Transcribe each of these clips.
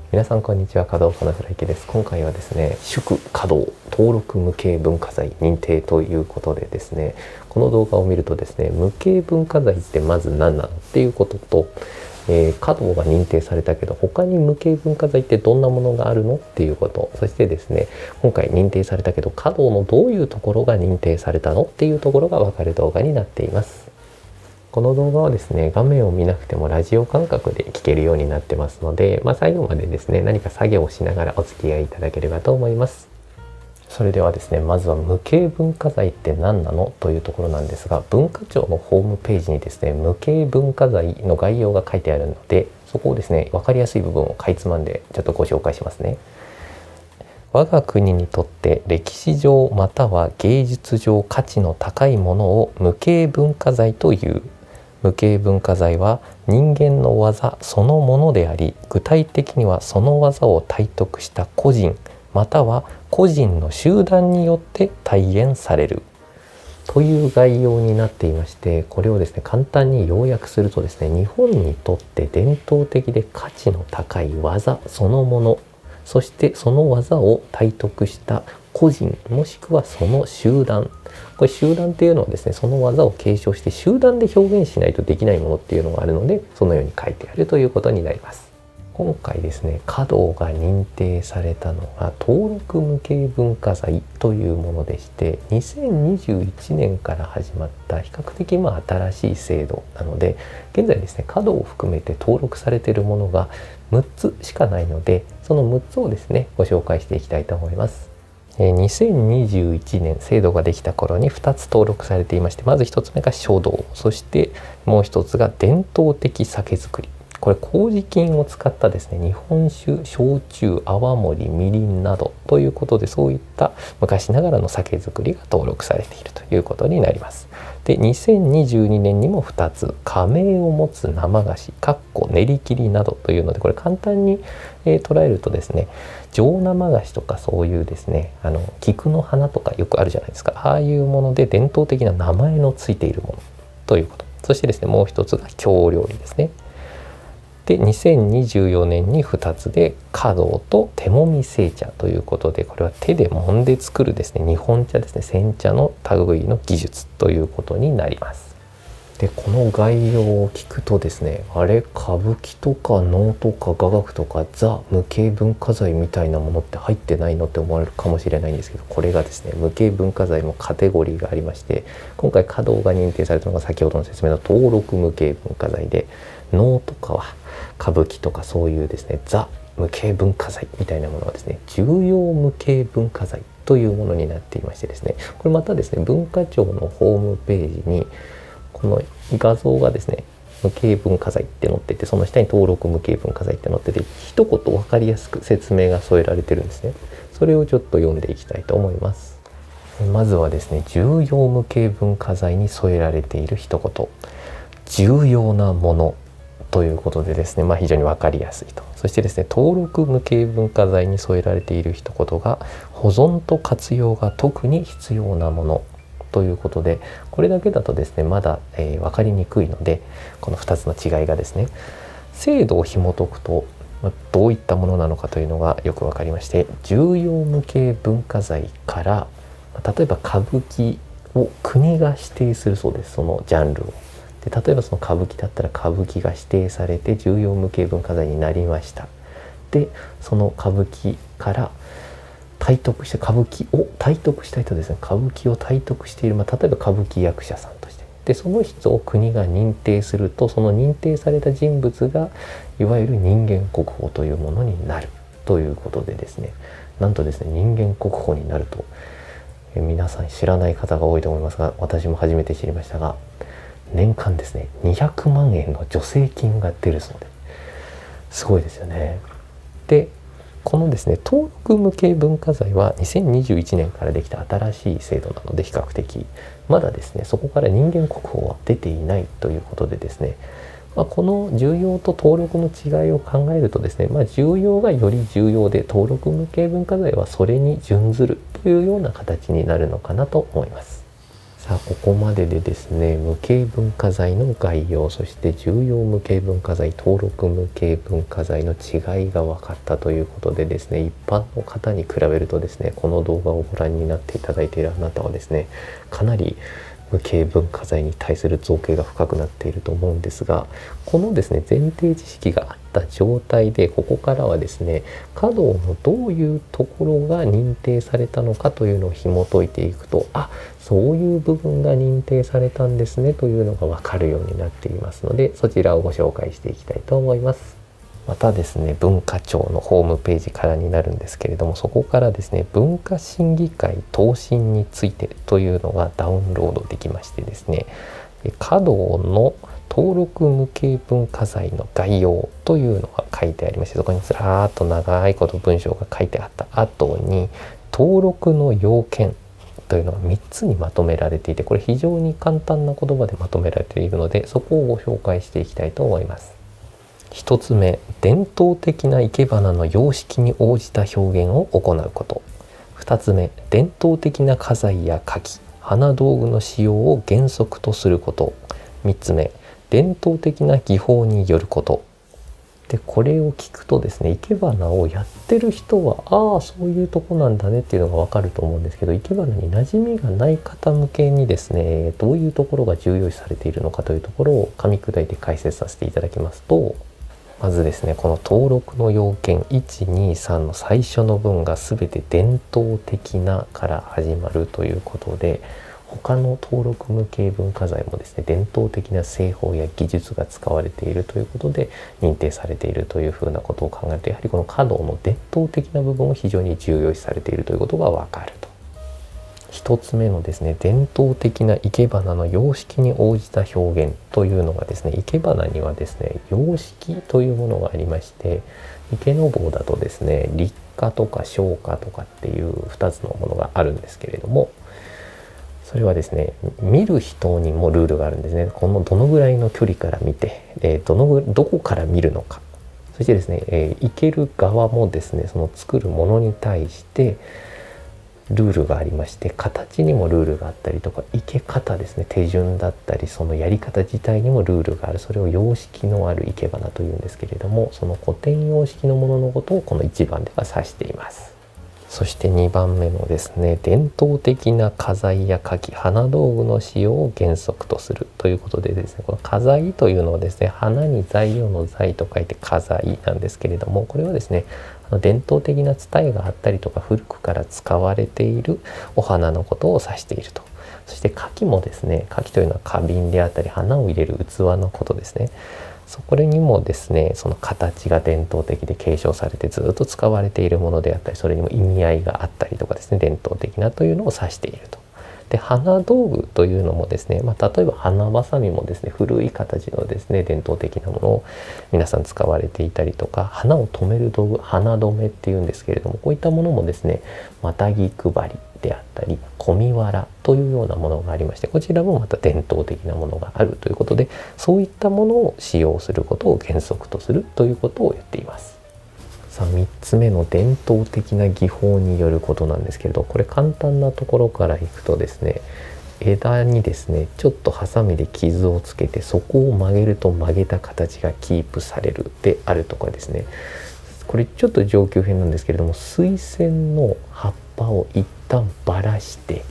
皆さんこんにちは、華道家の倉池です。今回はですね、祝華道登録無形文化財認定ということでですね、この動画を見るとですね、無形文化財ってまず何なのっていうことと、華道が認定されたけど他に無形文化財ってどんなものがあるのっていうこと、そしてですね、今回認定されたけど華道のどういうところが認定されたのっていうところが分かる動画になっています。この動画はですね、画面を見なくてもラジオ感覚で聞けるようになってますので、最後までですね、何か作業をしながらお付き合いいただければと思います。それではですね、まずは無形文化財って何なのというところなんですが、文化庁のホームページにですね、無形文化財の概要が書いてあるので、そこをですね、分かりやすい部分をかいつまんでちょっとご紹介しますね。我が国にとって歴史上または芸術上価値の高いものを無形文化財という。無形文化財は人間の技そのものであり、具体的にはその技を体得した個人または個人の集団によって体現されるという概要になっていまして、これをですね簡単に要約するとですね、日本にとって伝統的で価値の高い技そのもの、そしてその技を体得した個人もしくはその集団、これ集団っていうのはですね、その技を継承して集団で表現しないとできないものっていうのがあるので、そのように書いてあるということになります。今回ですね、華道が認定されたのが登録無形文化財というものでして、2021年から始まった比較的新しい制度なので、現在ですね、華道を含めて登録されているものが6つしかないので、その6つをですねご紹介していきたいと思います。2021年制度ができた頃に2つ登録されていまして、まず1つ目が書道、そしてもう1つが伝統的酒造り。これ麹菌を使ったですね、日本酒、焼酎、泡盛、みりんなどということで、そういった昔ながらの酒造りが登録されているということになります。で、2022年にも2つ、仮名を持つ生菓子練り切りなどというので、これ簡単に捉えるとですね、上生菓子とかそういうですね、菊の花とかよくあるじゃないですか、ああいうもので伝統的な名前のついているものということ。そしてですね、もう一つが京料理ですね。で、2024年に2つで華道と手もみ製茶ということで、これは手で揉んで作るですね、日本茶ですね、煎茶の類の技術ということになります。で、この概要を聞くとですね、あれ、歌舞伎とか能とか雅楽とかザ無形文化財みたいなものって入ってないのって思われるかもしれないんですけど、これがですね、無形文化財もカテゴリーがありまして、今回華道が認定されたのが先ほどの説明の登録無形文化財で、能とかは歌舞伎とかそういうですね、ザ無形文化財みたいなものはですね、重要無形文化財というものになっていましてですね、これまたですね、文化庁のホームページにこの画像がですね、無形文化財って載ってて、その下に登録無形文化財って載ってて、一言分かりやすく説明が添えられてるんですね。それをちょっと読んでいきたいと思います。まずはですね、重要無形文化財に添えられている一言、重要なものということでですね、非常に分かりやすいと。そしてですね、登録無形文化財に添えられている一言が、保存と活用が特に必要なものということで、これだけだとですね、まだ、分かりにくいので、この2つの違いがですね、制度を紐解くとどういったものなのかというのがよく分かりまして、重要無形文化財から例えば歌舞伎を国が指定するそうです。そのジャンルを。で、例えばその歌舞伎だったら歌舞伎が指定されて重要無形文化財になりました。で、その歌舞伎から体得して歌舞伎を体得した人ですね、歌舞伎を体得している、例えば歌舞伎役者さんとして、でその人を国が認定すると、その認定された人物がいわゆる人間国宝というものになるということでですね、なんとですね、人間国宝になると、皆さん知らない方が多いと思いますが、私も初めて知りましたが、年間ですね200万円の助成金が出るそうで、すごいですよね。で、このですね、登録無形文化財は2021年からできた新しい制度なので、比較的まだですね、そこから人間国宝は出ていないということでですね、この重要と登録の違いを考えるとですね、重要がより重要で、登録無形文化財はそれに準ずるというような形になるのかなと思います。さあここまででですね、無形文化財の概要、そして重要無形文化財、登録無形文化財の違いが分かったということでですね、一般の方に比べるとですね、この動画をご覧になっていただいているあなたはですね、かなり無形文化財に対する造形が深くなっていると思うんですが、このですね前提知識があった状態で、ここからはですね華道のどういうところが認定されたのかというのを紐解いていくと、そういう部分が認定されたんですねというのが分かるようになっていますので、そちらをご紹介していきたいと思います。またですね、文化庁のホームページからになるんですけれども、そこからですね文化審議会答申についてというのがダウンロードできましてですね、華道の登録無形文化財の概要というのが書いてありまして、そこにずらーっと長いこと文章が書いてあった後に登録の要件というのが3つにまとめられていて、これ非常に簡単な言葉でまとめられているので、そこをご紹介していきたいと思います。1つ目、伝統的な生け花の様式に応じた表現を行うこと。2つ目、伝統的な花材や花器、花道具の使用を原則とすること。3つ目、伝統的な技法によること。でこれを聞くとですね、生け花をやってる人はそういうとこなんだねっていうのが分かると思うんですけど、生け花に馴染みがない方向けにですね、どういうところが重要視されているのかというところを噛み砕いて解説させていただきますと、まずですね、この登録の要件123の最初の文が全て伝統的なから始まるということで、他の登録無形文化財もですね、伝統的な製法や技術が使われているということで認定されているというふうなことを考えると、やはりこの華道の伝統的な部分を非常に重要視されているということが分かると。一つ目のですね、伝統的な生け花の様式に応じた表現というのがですね、生け花にはですね様式というものがありまして、池坊だとですね立花とか小花とかっていう2つのものがあるんですけれども、それはですね見る人にもルールがあるんですね。このどのぐらいの距離から見て、どこから見るのか、そしてですね、生ける側もですねその作るものに対してルールがありまして、形にもルールがあったりとか、生け方ですね、手順だったりそのやり方自体にもルールがある。それを様式のある生け花というんですけれども、その古典様式のもののことをこの1番では指しています。そして2番目のですね、伝統的な花材や花器、花道具の使用を原則とするということでですね、この花材というのはですね、花に材料の材と書いて花材なんですけれども、これはですね伝統的な伝えがあったりとか古くから使われているお花のことを指していると。そして花器もですね、花器というのは花瓶であったり花を入れる器のことですね。これにもですねその形が伝統的で継承されてずっと使われているものであったり、それにも意味合いがあったりとかですね、伝統的なというのを指していると。で花道具というのもですね、例えば花ばさみもですね古い形のですね伝統的なものを皆さん使われていたりとか、花を留める道具、花留めっていうんですけれども、こういったものもですねまたぎ配りであったり小見藁というようなものがありまして、こちらもまた伝統的なものがあるということで、そういったものを使用することを原則とするということを言っています。さあ3つ目の伝統的な技法によることなんですけれど、これ簡単なところからいくとですね、枝にですねちょっとハサミで傷をつけて、そこを曲げると曲げた形がキープされるであるとかですね、これちょっと上級編なんですけれども、水仙の葉っぱを一旦ばらして、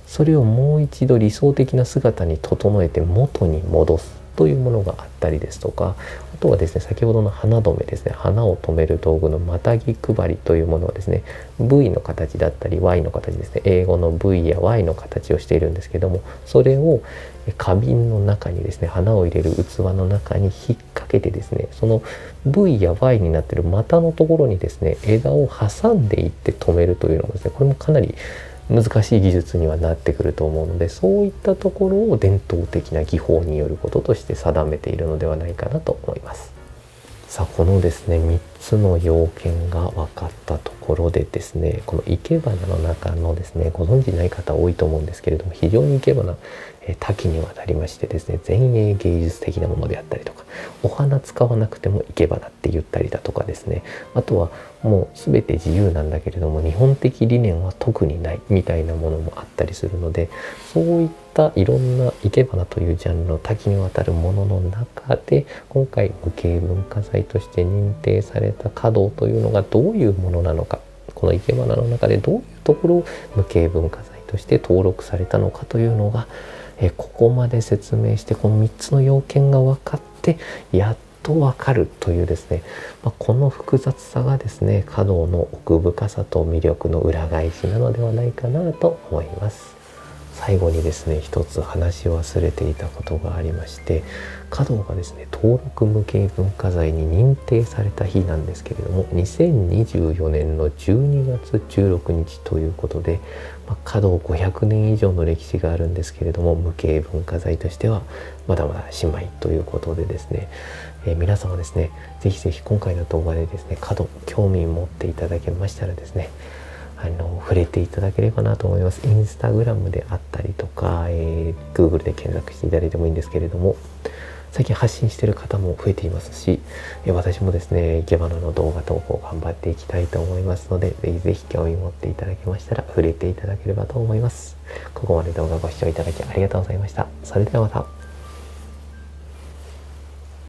それをもう一度理想的な姿に整えて元に戻すというものがあったりですとか、あとはですね先ほどの花留めですね、花を留める道具のまたぎ配りというものはですね V の形だったり Y の形ですね、英語の V や Y の形をしているんですけども、それを花瓶の中にですね、花を入れる器の中に引っ掛けてですね、その V や Y になっている股のところにですね枝を挟んでいって留めるというのもですね、これもかなり難しい技術にはなってくると思うので、そういったところを伝統的な技法によることとして定めているのではないかなと思います。さあこのですね3つの要件が分かったところでですね、この生け花の中のですね、ご存知ない方多いと思うんですけれども、非常に生け花多岐にわたりましてですね、前衛芸術的なものであったりとか、お花使わなくても生け花って言ったりだとかですね、あとはもう全て自由なんだけれども日本的理念は特にないみたいなものもあったりするので、そういったいろんな生け花というジャンルの多岐にわたるものの中で、今回無形文化財として認定された華道というのがどういうものなのか、この生け花の中でどういうところを無形文化財として登録されたのかというのが、ここまで説明してこの3つの要件が分かってやっと分かるというですね、この複雑さがですね、華道の奥深さと魅力の裏返しなのではないかなと思います。最後にですね、一つ話し忘れていたことがありまして、華道がですね登録無形文化財に認定された日なんですけれども、2024年の12月16日ということで、華道500年以上の歴史があるんですけれども、無形文化財としてはまだまだ姉妹ということでですね、皆様ですね、ぜひぜひ今回の動画でですね、華道興味持っていただけましたらですね、触れていただければなと思います。インスタグラムであったりとか、Google で検索していただいてもいいんですけれども、最近発信している方も増えていますし、私もですね、生け花の動画投稿頑張っていきたいと思いますので、ぜひぜひ興味持っていただけましたら触れていただければと思います。ここまで動画ご視聴いただきありがとうございました。それではまた。